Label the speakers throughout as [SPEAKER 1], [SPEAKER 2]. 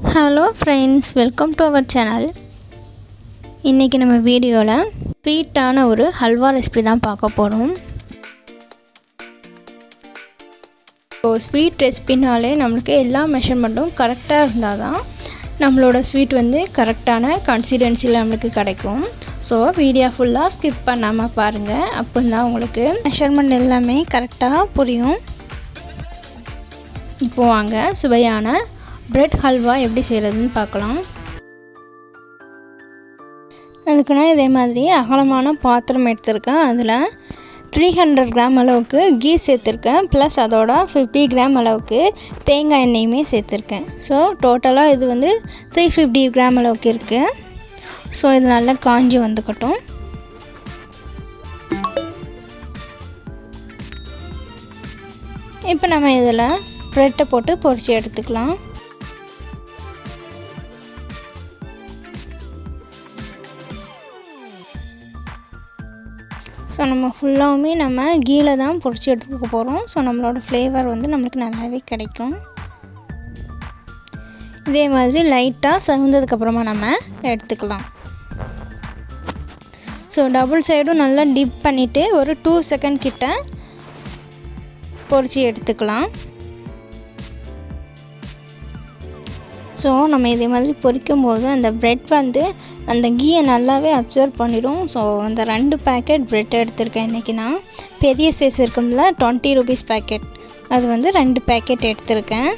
[SPEAKER 1] Hello friends, welcome to our channel. இன்றைக்கி நம்ம வீடியோவில் ஸ்வீட்டான ஒரு ஹல்வா ரெசிபி தான் பார்க்க போகிறோம். ஸோ ஸ்வீட் ரெசிபினாலே நம்மளுக்கு எல்லா மெஷர்மெண்ட்டும் கரெக்டாக இருந்தால் தான் நம்மளோட ஸ்வீட் வந்து கரெக்டான கன்சிஸ்டன்சியில் நம்மளுக்கு கிடைக்கும். ஸோ வீடியோ ஃபுல்லாக ஸ்கிப் பண்ணாமல் பாருங்கள், அப்போ தான் உங்களுக்கு மெஷர்மெண்ட் எல்லாமே கரெக்டாக புரியும். இப்போ வாங்க சுவையான பிரெட் ஹல்வா எப்படி செய்கிறதுன்னு பார்க்கலாம். அதுக்கு நான் இதே மாதிரி அகலமான பாத்திரம் எடுத்திருக்கேன். அதில் 300 கிராம் அளவுக்கு கீ சேர்த்துருக்கேன். ப்ளஸ் அதோட 50 கிராம் அளவுக்கு தேங்காய் எண்ணெயுமே சேர்த்துருக்கேன். ஸோ டோட்டலாக இது வந்து 350 கிராம் அளவுக்கு இருக்குது. ஸோ இது நல்லா காஞ்சி வந்துக்கட்டும். இப்போ நம்ம இதில் ப்ரெட்டை போட்டு பொரித்து எடுத்துக்கலாம். ஸோ நம்ம ஃபுல்லாகவுமே நம்ம கீழே தான் பொரித்து எடுத்துக்க போகிறோம். ஸோ நம்மளோட ஃப்ளேவர் வந்து நம்மளுக்கு நல்லாவே கிடைக்கும். இதே மாதிரி லைட்டாக செவந்ததுக்கப்புறமா நம்ம எடுத்துக்கலாம். ஸோ டபுள் சைடும் நல்லா டிப் பண்ணிவிட்டு ஒரு 2 செகண்ட் கிட்ட பொரித்து எடுத்துக்கலாம். ஸோ நம்ம இதே மாதிரி பொரிக்கும் போது அந்த ப்ரெட் வந்து அந்த கீயை நல்லாவே அப்சர்வ் பண்ணிடும். ஸோ அந்த 2 பேக்கெட் ப்ரெட் எடுத்திருக்கேன் இன்றைக்கி. நான் பெரிய சைஸ் இருக்கும்ல 20 ரூபீஸ் பேக்கெட், அது வந்து 2 பேக்கெட் எடுத்திருக்கேன்.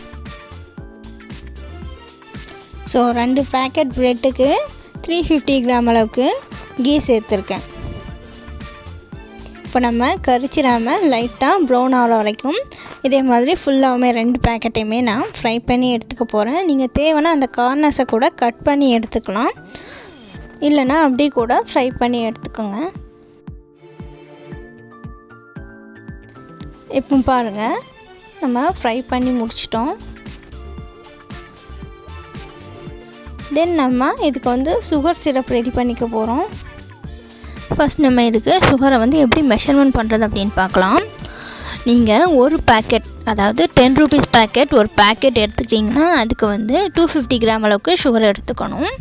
[SPEAKER 1] ஸோ 2 பேக்கெட் ப்ரெட்டுக்கு 350 கிராம் அளவுக்கு கீ சேர்த்துருக்கேன். இப்போ நம்ம கரிச்சிடாமல் லைட்டாக ப்ரௌன் ஆகிற வரைக்கும் இதே மாதிரி ஃபுல்லாகவுமே 2 பேக்கெட்டையுமே நான் ஃப்ரை பண்ணி எடுத்துக்க போகிறேன். நீங்கள் தேவைன்னா அந்த கார்னர்ஸை கூட கட் பண்ணி எடுத்துக்கலாம், இல்லைனா அப்படி கூட ஃப்ரை பண்ணி எடுத்துக்கோங்க. இப்போ பாருங்கள், நம்ம ஃப்ரை பண்ணி முடிச்சிட்டோம். தென் நம்ம இதுக்கு வந்து சுகர் சிரப் ரெடி பண்ணிக்க போகிறோம். ஃபஸ்ட் நம்ம இதுக்கு சுகரை வந்து எப்படி மெஷர்மெண்ட் பண்ணுறது அப்படின்னு பார்க்கலாம். நீங்கள் ஒரு பேக்கெட், அதாவது 10 ரூபீஸ் பேக்கெட் ஒரு பேக்கெட் எடுத்துக்கிட்டிங்கன்னா அதுக்கு வந்து 250 கிராம் அளவுக்கு சுகர் எடுத்துக்கணும்.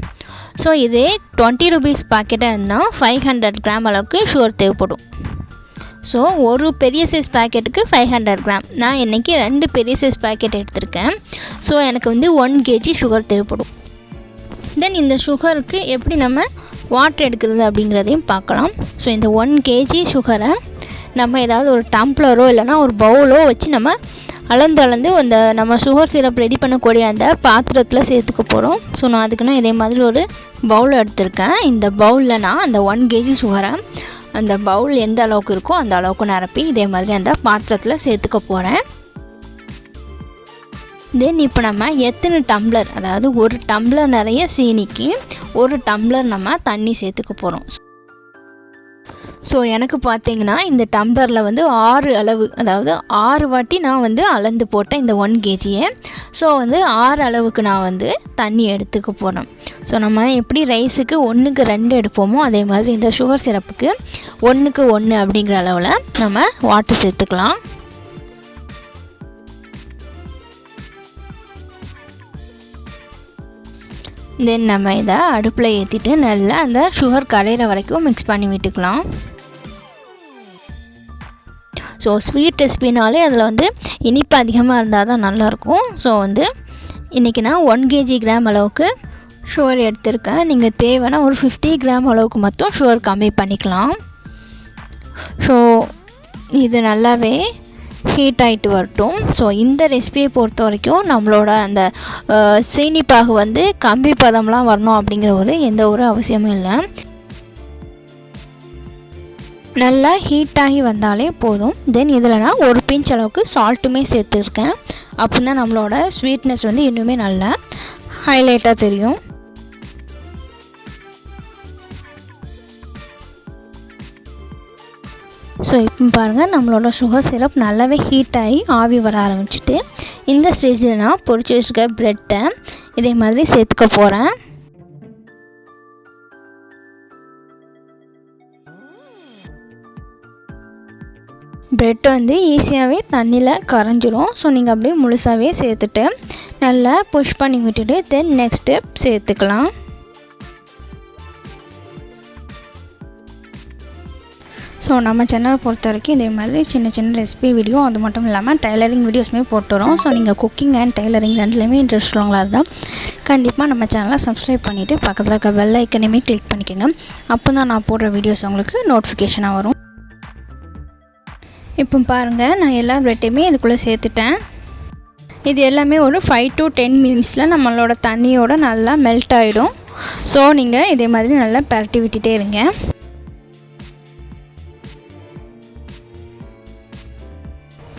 [SPEAKER 1] ஸோ இதே 20 ரூபீஸ் பேக்கெட்டாக இருந்தால் 500 கிராம் அளவுக்கு சுகர் தேவைப்படும். ஸோ ஒரு பெரிய சைஸ் பேக்கெட்டுக்கு 500 கிராம். நான் இன்றைக்கி 2 பெரிய சைஸ் பேக்கெட் எடுத்திருக்கேன். ஸோ எனக்கு வந்து 1 kg சுகர் தேவைப்படும். தென் இந்த சுகருக்கு எப்படி நம்ம வாட்டர் எடுக்கிறது அப்படிங்கிறதையும் பார்க்கலாம். ஸோ இந்த 1 kg சுகரை நம்ம ஏதாவது ஒரு டம்ப்ளரோ இல்லைனா ஒரு பவுலோ வச்சு நம்ம அளந்து அந்த நம்ம சுகர் சிரப் ரெடி பண்ணக்கூடிய அந்த பாத்திரத்தில் சேர்த்துக்க போகிறோம். ஸோ நான் அதுக்குன்னா இதே மாதிரி ஒரு பவுல் எடுத்திருக்கேன். இந்த பவுலில் நான் அந்த 1 kg சுகரை அந்த பவுல் எந்த அளவுக்கு இருக்கோ அந்த அளவுக்கு நிரப்பி இதே மாதிரி அந்த பாத்திரத்தில் சேர்த்துக்க போகிறேன். தென் இப்போ நம்ம எத்தனை டம்ளர், அதாவது ஒரு டம்ளர் நிறைய சீனிக்கு 1 டம்ளர் நம்ம தண்ணி சேர்த்துக்க போகிறோம். ஸோ எனக்கு பார்த்தீங்கன்னா இந்த டம்ளரில் வந்து 6 அளவு, அதாவது 6 வாட்டி நான் வந்து அளந்து போட்டேன் இந்த 1 kgயை. ஸோ வந்து 6 அளவுக்கு நான் வந்து தண்ணி எடுத்துக்க போகிறேன். ஸோ நம்ம எப்படி ரைஸுக்கு 1க்கு 2 எடுப்போமோ அதே மாதிரி இந்த சுகர் சிரப்புக்கு 1க்கு 1 அப்படிங்கிற அளவில் நம்ம வாட்டர் சேர்த்துக்கலாம். தென் நம்ம இதை அடுப்பில் ஏற்றிட்டு நல்லா அந்த சுகர் கரையிற வரைக்கும் மிக்ஸ் பண்ணி விட்டுக்கலாம். ஸோ ஸ்வீட் ரெசிபினாலே அதில் வந்து இனிப்பு அதிகமாக இருந்தால் தான் நல்லாயிருக்கும். ஸோ வந்து இன்றைக்கி நான் 1 kg கிராம் அளவுக்கு சுகர் எடுத்திருக்கேன். நீங்கள் தேவைன்னா ஒரு 50 கிராம் அளவுக்கு மட்டும் சுகர் கம்மி பண்ணிக்கலாம். ஸோ இது நல்லாவே ஹீட் ஆகிட்டு வரட்டும். ஸோ இந்த ரெசிபியை பொறுத்த வரைக்கும் நம்மளோட அந்த சீனிப்பாகு வந்து கம்பி பதம்லாம் வரணும் அப்படிங்கிற எந்த ஒரு அவசியமும் இல்லை. நல்லா ஹீட் ஆகி வந்தாலே போதும். தென் இதில் நான் ஒரு பிஞ்ச் அளவுக்கு சால்ட்டுமே சேர்த்துருக்கேன். அப்படின்னா நம்மளோட ஸ்வீட்னஸ் வந்து இன்னுமே நல்லா ஹைலைட்டாக தெரியும். ஸோ இப்போ பாருங்கள், நம்மளோட சுகர் சிரப் நல்லாவே ஹீட் ஆகி ஆவி வர ஆரம்பிச்சிட்டு இந்த ஸ்டேஜில் நான் பொரிச்சு வச்சுருக்க ப்ரெட்டை இதே மாதிரி சேர்த்துக்க போகிறேன். பிரெட் வந்து ஈஸியாகவே தண்ணியில் கரைஞ்சிரும். ஸோ நீங்கள் அப்படியே முழுசாகவே சேர்த்துட்டு நல்லா புஷ் பண்ணி விட்டுட்டு தென் நெக்ஸ்ட் ஸ்டெப் சேர்த்துக்கலாம். ஸோ நம்ம சேனலை பொறுத்த வரைக்கும் இதே மாதிரி சின்ன சின்ன ரெசிபி வீடியோ, அது மட்டும் இல்லாமல் டைலரிங் வீடியோஸுமே போட்டுறோம். ஸோ நீங்கள் குக்கிங் அண்ட் டைலரிங் ரெண்டுலேயுமே இன்ட்ரெஸ்ட் உள்ளவங்களா இருந்தால் கண்டிப்பாக நம்ம சேனலை சப்ஸ்கிரைப் பண்ணிவிட்டு பக்கத்தில் இருக்க பெல் ஐக்கனையுமே கிளிக் பண்ணிக்கோங்க. அப்போ தான் நான் போடுற வீடியோஸ் உங்களுக்கு நோட்டிஃபிகேஷனாக வரும். இப்போ பாருங்கள், நான் எல்லா பிரெட்டையுமே இதுக்குள்ளே சேர்த்துட்டேன். இது எல்லாமே ஒரு 5 to 10 மினிட்ஸில் நம்மளோட தண்ணியோட நல்லா மெல்ட் ஆகிடும். ஸோ நீங்கள் இதே மாதிரி நல்லா பரட்டி விட்டுட்டே இருங்க.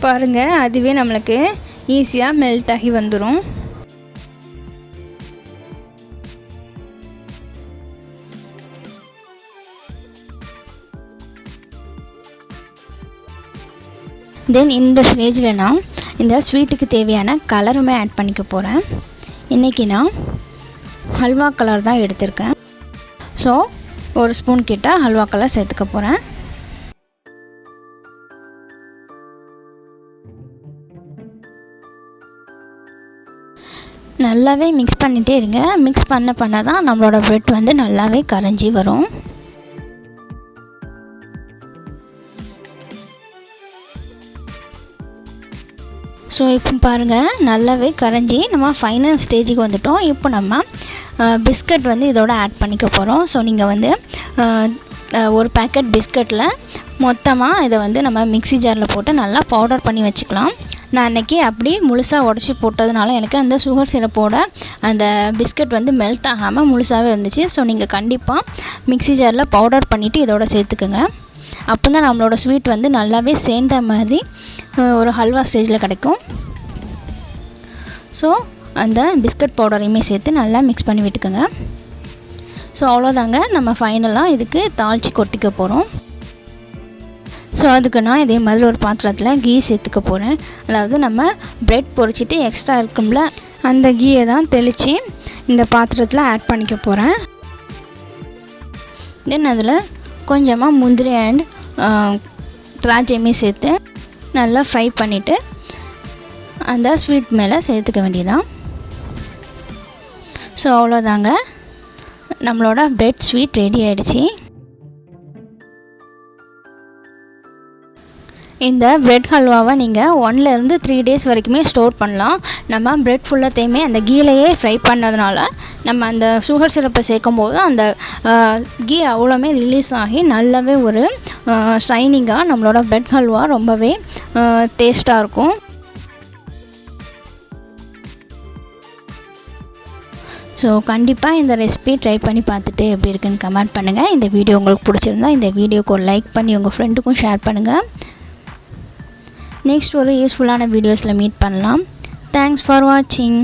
[SPEAKER 1] பாருங்கள், அதுவே நம்மளுக்கு ஈஸியாக மெல்ட் ஆகி வந்துடும். தென் இந்த ஸ்டேஜில் நான் இந்த ஸ்வீட்டுக்கு தேவையான கலருமே ஆட் பண்ணிக்க போகிறேன். இன்றைக்கி நான் ஹல்வா கலர் தான் எடுத்திருக்கேன். ஸோ 1 ஸ்பூன் கிட்ட ஹல்வா கலர் சேர்த்துக்க போகிறேன். நல்லாவே மிக்ஸ் பண்ணிகிட்டே இருங்க. மிக்ஸ் பண்ண தான் நம்மளோட பிரெட் வந்து நல்லாவே கரைஞ்சி வரும். ஸோ இப்போ பாருங்கள், நல்லாவே கரைஞ்சி நம்ம ஃபைனல் ஸ்டேஜுக்கு வந்துட்டோம். இப்போ நம்ம பிஸ்கட் வந்து இதோட ஆட் பண்ணிக்க போகிறோம். ஸோ நீங்கள் வந்து ஒரு பேக்கெட் பிஸ்கட்டில் மொத்தமாக இதை வந்து நம்ம மிக்ஸி ஜாரில் போட்டு நல்லா பவுடர் பண்ணி வச்சுக்கலாம். நான் அன்றைக்கி அப்படி முழுசாக உடச்சி போட்டதுனால எனக்கு அந்த சுகர் சிரப்போட அந்த பிஸ்கட் வந்து மெல்ட் ஆகாமல் முழுசாகவே இருந்துச்சு. ஸோ நீங்கள் கண்டிப்பாக மிக்ஸி ஜாரில் பவுடர் பண்ணிவிட்டு இதோட சேர்த்துக்குங்க. அப்போ தான் நம்மளோட ஸ்வீட் வந்து நல்லாவே சேர்ந்த மாதிரி ஒரு ஹல்வா ஸ்டேஜில் கிடைக்கும். ஸோ அந்த பிஸ்கட் பவுடரையுமே சேர்த்து நல்லா மிக்ஸ் பண்ணி விட்டுக்குங்க. ஸோ அவ்வளோதாங்க, நம்ம ஃபைனலாக இதுக்கு தாளித்து கொட்டிக்க போகிறோம். ஸோ அதுக்கு நான் இதே மாதிரி ஒரு பாத்திரத்தில் கீ சேர்த்துக்க போகிறேன். அதாவது நம்ம பிரெட் பொரிச்சிட்டு எக்ஸ்ட்ரா இருக்கும்ல, அந்த கீயை தான் தெளித்து இந்த பாத்திரத்தில் ஆட் பண்ணிக்க போகிறேன். தென் அதில் கொஞ்சமாக முந்திரி அண்ட் திராட்சையுமே சேர்த்து நல்லா ஃப்ரை பண்ணிவிட்டு அந்த ஸ்வீட் மேலே சேர்த்துக்க வேண்டியதான். ஸோ அவ்வளோதாங்க, நம்மளோட பிரெட் ஸ்வீட் ரெடி ஆகிடுச்சி. இந்த பிரெட் ஹல்வாவை நீங்கள் 1 to 3 days வரைக்குமே ஸ்டோர் பண்ணலாம். நம்ம பிரெட் ஃபுல்லாத்தையுமே அந்த கீலையே ஃப்ரை பண்ணதுனால நம்ம அந்த சுகர் சிரப்பை சேர்க்கும் போது அந்த கீ அவ்வளோமே ரிலீஸ் ஆகி நல்லாவே ஒரு ஷைனிங்காக நம்மளோட பிரெட் ஹல்வா ரொம்பவே டேஸ்ட்டாக இருக்கும். ஸோ கண்டிப்பாக இந்த ரெசிபி ட்ரை பண்ணி பார்த்துட்டு எப்படி இருக்குன்னு கமெண்ட் பண்ணுங்கள். இந்த வீடியோ உங்களுக்கு பிடிச்சிருந்தா இந்த வீடியோக்கு ஒரு லைக் பண்ணி உங்கள் ஃப்ரெண்டுக்கும் ஷேர் பண்ணுங்கள். நெக்ஸ்ட் ஒரு யூஸ்ஃபுல்லான வீடியோஸில் மீட் பண்ணலாம். தேங்க்ஸ் ஃபார் வாட்சிங்.